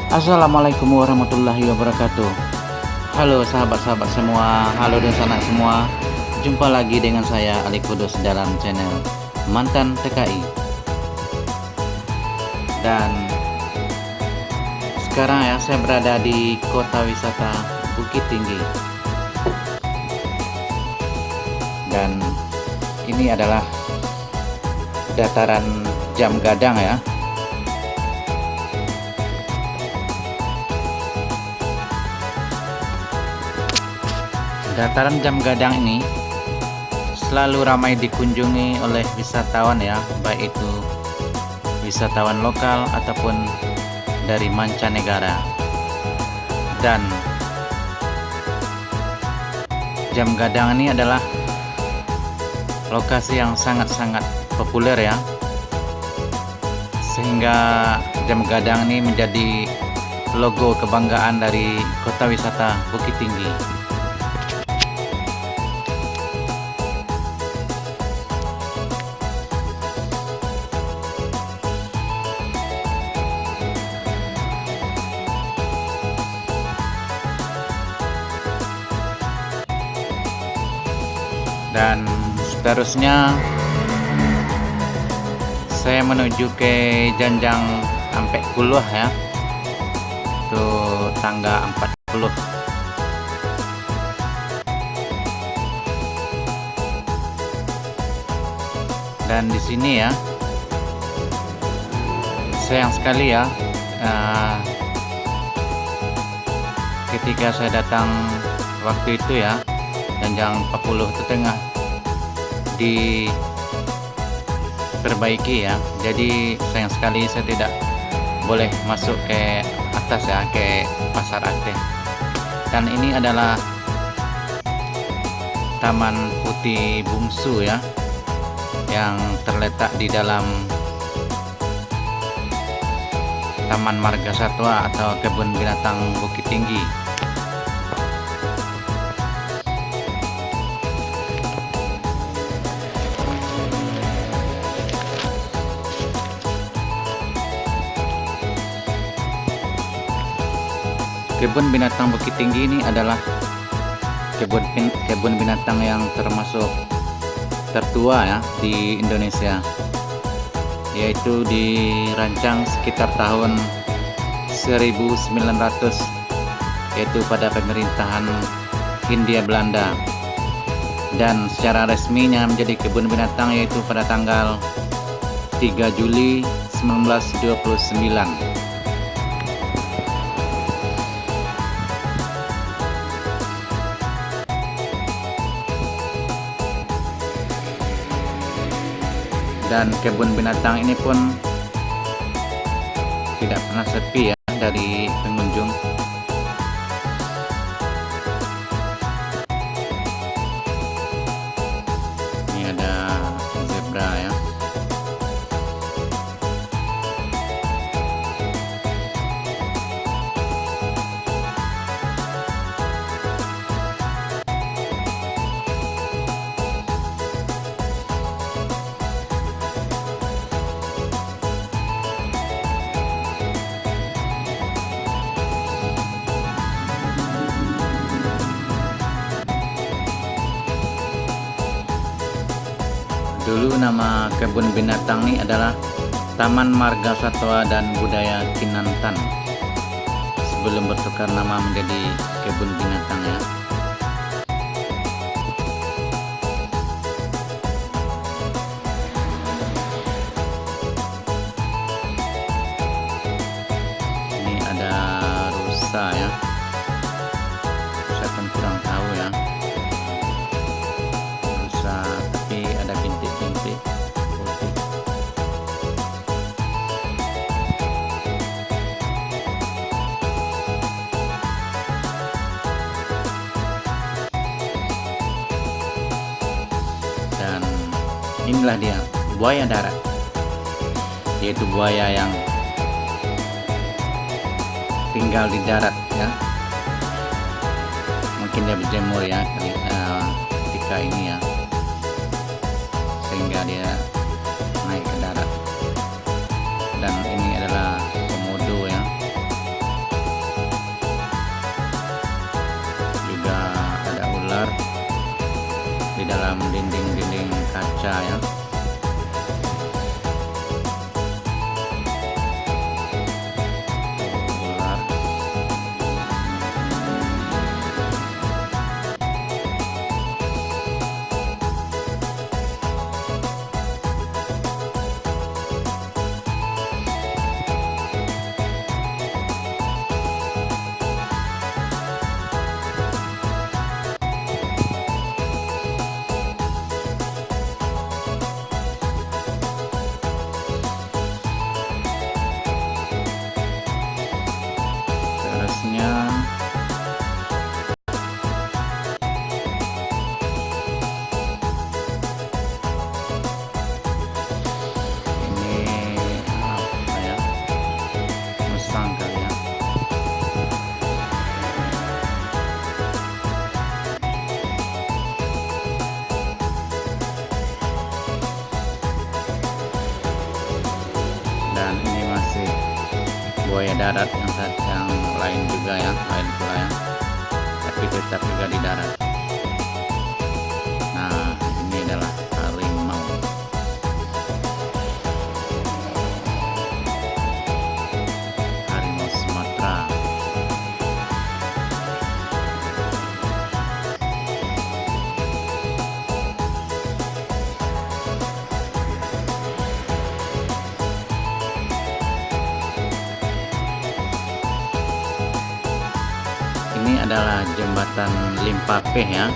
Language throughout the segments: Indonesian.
Assalamualaikum warahmatullahi wabarakatuh. Halo sahabat-sahabat semua, halo dan sanak semua. Jumpa lagi dengan saya Ali Kudus dalam channel Mantan TKI. Dan sekarang ya saya berada di kota wisata Bukit Tinggi. Dan ini adalah dataran Jam Gadang ya. Dataran Jam Gadang ini selalu ramai dikunjungi oleh wisatawan ya, baik itu wisatawan lokal ataupun dari mancanegara. Dan Jam Gadang ini adalah lokasi yang sangat-sangat populer ya, sehingga Jam Gadang ini menjadi logo kebanggaan dari kota wisata Bukit Tinggi. Dan seterusnya saya menuju ke Janjang Ampek Kuluh ya, itu tangga 40. Dan di sini ya, sayang sekali ya, ketika saya datang waktu itu ya, Janjang 40 itu tengah diperbaiki ya, jadi sayang sekali saya tidak boleh masuk ke atas ya, ke Pasar Aceh. Dan ini adalah Taman Putih Bungsu ya, yang terletak di dalam Taman Marga Satwa atau Kebun Binatang Bukit Tinggi. Kebun Binatang Bukit Tinggi ini adalah kebun binatang yang termasuk tertua ya di Indonesia, yaitu dirancang sekitar tahun 1900, yaitu pada pemerintahan Hindia Belanda, dan secara resminya menjadi kebun binatang yaitu pada tanggal 3 Juli 1929. Dan kebun binatang ini pun tidak pernah sepi ya dari pengunjung. Ini ada zebra ya. Dulu nama kebun binatang ini adalah Taman Marga Satwa dan Budaya Kinantan, sebelum bertukar nama menjadi kebun binatang ya. Ini ada rusa ya, saya pun kurang tahu ya, rusa tapi ada bintik-bintik putih. Dan inilah dia buaya darat, yaitu buaya yang tinggal di darat ya, mungkin dia berjemur ya ketika ini ya, sehingga dia naik ke darat. Dan ini adalah komodo ya, dalam dinding-dinding kaca ya. Ular. Terusnya ini apa ya, musang kali ya. Dan ini masih buaya darat yang lain juga ya, lain pula ya, tapi tetap juga di darat. Nah, ini adalah harimau. Harimau Sumatera. Ini adalah jembatan Limpapeh ya,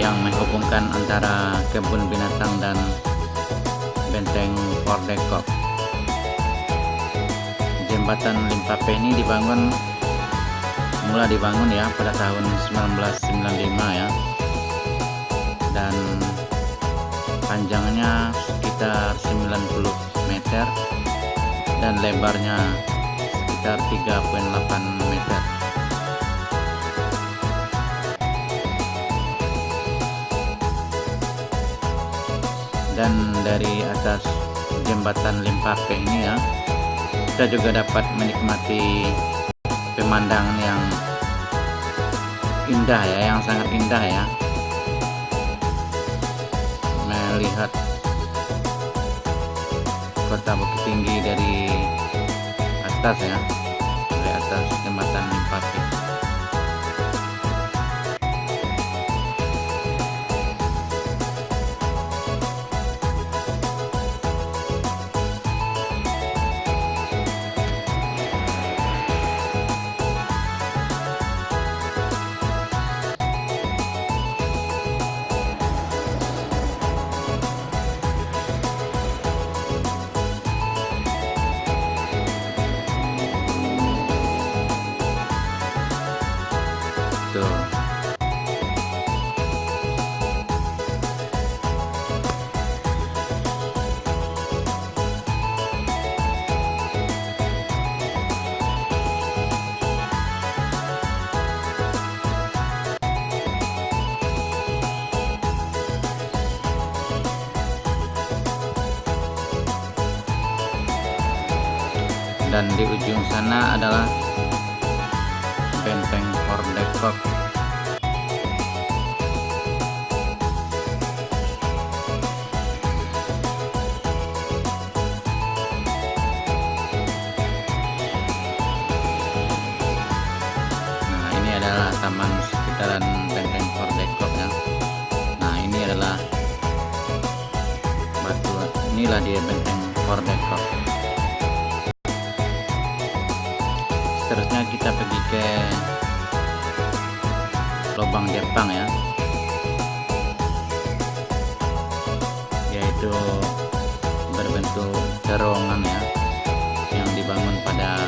yang menghubungkan antara kebun binatang dan benteng Fort de Kock. Jembatan Limpapeh ini mulai dibangun ya pada tahun 1995 ya, dan panjangnya sekitar 90 meter dan lebarnya sekitar 3,8 meter. Dan dari atas jembatan Limpapeh ini ya, kita juga dapat menikmati pemandangan yang indah ya, yang sangat indah ya, melihat kota Bukit Tinggi dari atas ya, dari atas jembatan Limpapeh. Tuh. Dan di ujung sana adalah benteng Fort de Kock. Nah, ini adalah taman sekitaran benteng Fort de Kock ya. Nah, ini adalah batu, inilah dia benteng Fort de Kock. Seterusnya kita pergi ke lubang Jepang ya, yaitu berbentuk terowongan ya, yang dibangun pada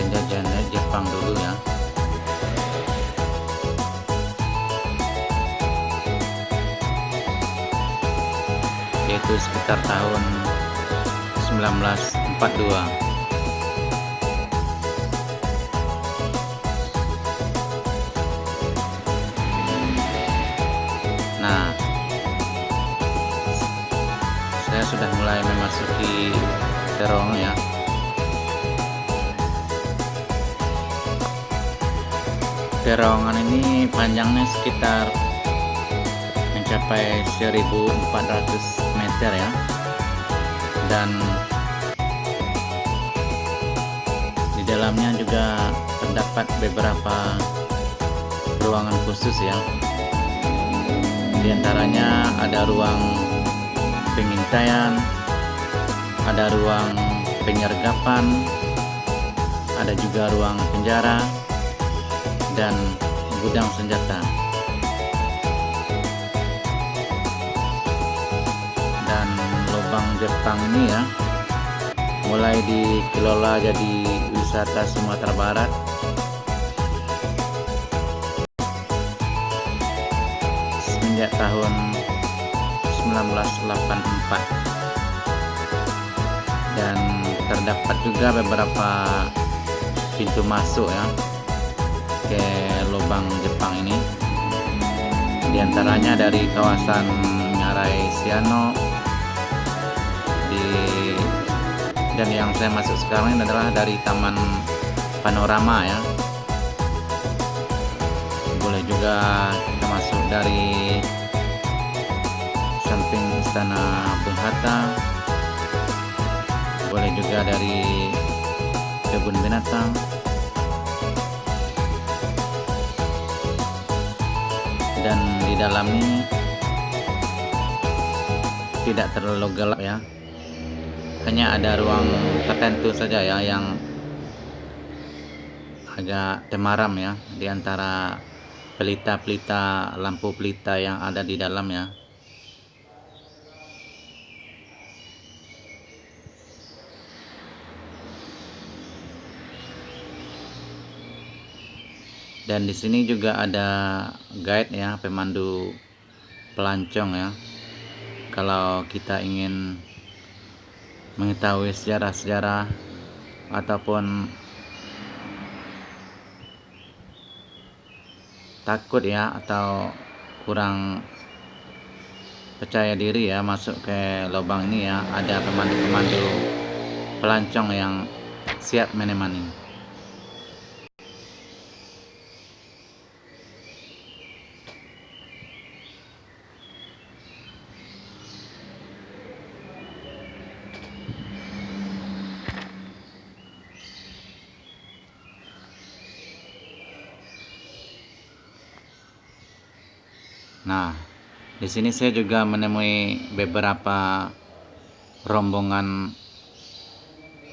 penjajahan Jepang dulu ya. Yaitu sekitar tahun 1942. Nah, saya sudah mulai memasuki terowongan ya. terowongan ini panjangnya sekitar mencapai 1400 meter ya, dan di dalamnya juga terdapat beberapa ruangan khusus ya. Di antaranya ada ruang pengintaian, ada ruang penyergapan, ada juga ruang penjara, dan gudang senjata. Dan lubang Jepang ini ya, mulai dikelola jadi wisata Sumatera Barat semenjak tahun 1984, dan terdapat juga beberapa pintu masuk ya ke lubang Jepang ini. Di antaranya dari kawasan Ngarai Siano, dan yang saya masuk sekarang ini adalah dari Taman Panorama ya. Boleh juga kita masuk dari samping Istana Bung Hatta, boleh juga dari kebun binatang, dan di dalam ini tidak terlalu gelap ya, hanya ada ruang tertentu saja ya yang agak temaram ya, di antara pelita-pelita lampu pelita yang ada di dalam ya. Dan di sini juga ada guide ya, pemandu pelancong ya. Kalau kita ingin mengetahui sejarah-sejarah ataupun takut ya, atau kurang percaya diri ya masuk ke lubang ini ya, ada pemandu-pemandu pelancong yang siap menemani. Nah, di sini saya juga menemui beberapa rombongan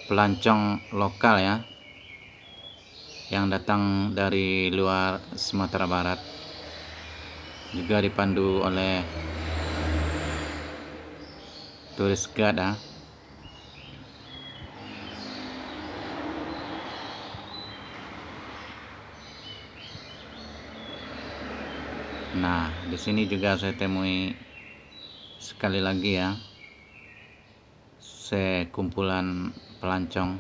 pelancong lokal ya, yang datang dari luar Sumatera Barat, juga dipandu oleh turis guide ya. Nah, di sini juga saya temui sekali lagi ya, sekumpulan pelancong.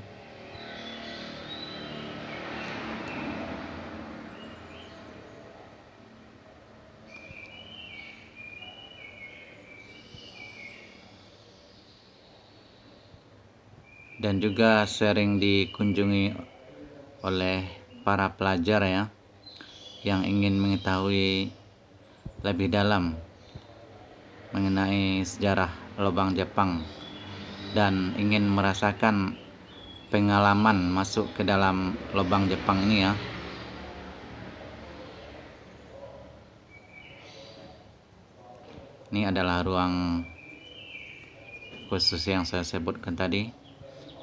Dan juga sering dikunjungi oleh para pelajar ya, yang ingin mengetahui lebih dalam mengenai sejarah lubang Jepang dan ingin merasakan pengalaman masuk ke dalam lubang Jepang ini ya. Ini adalah ruang khusus yang saya sebutkan tadi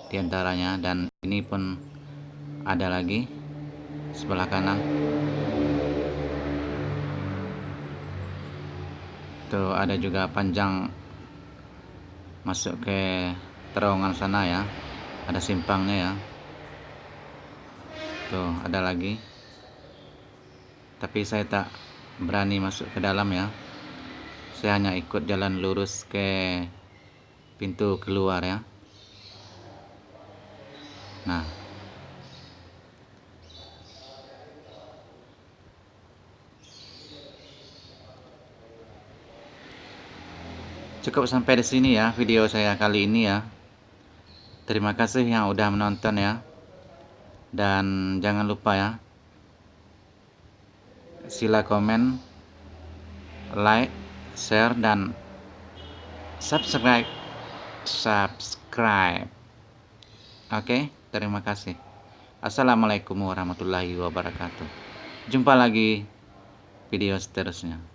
di antaranya, dan ini pun ada lagi sebelah kanan. Tuh ada juga panjang masuk ke terowongan sana ya, ada simpangnya ya. Tuh ada lagi, tapi saya tak berani masuk ke dalam ya, saya hanya ikut jalan lurus ke pintu keluar ya. Nah, cukup sampai di sini ya video saya kali ini ya. Terima kasih yang udah menonton ya. Dan jangan lupa ya, Sila komen, like, share, dan subscribe. Oke, terima kasih. Assalamualaikum warahmatullahi wabarakatuh. Jumpa lagi video seterusnya.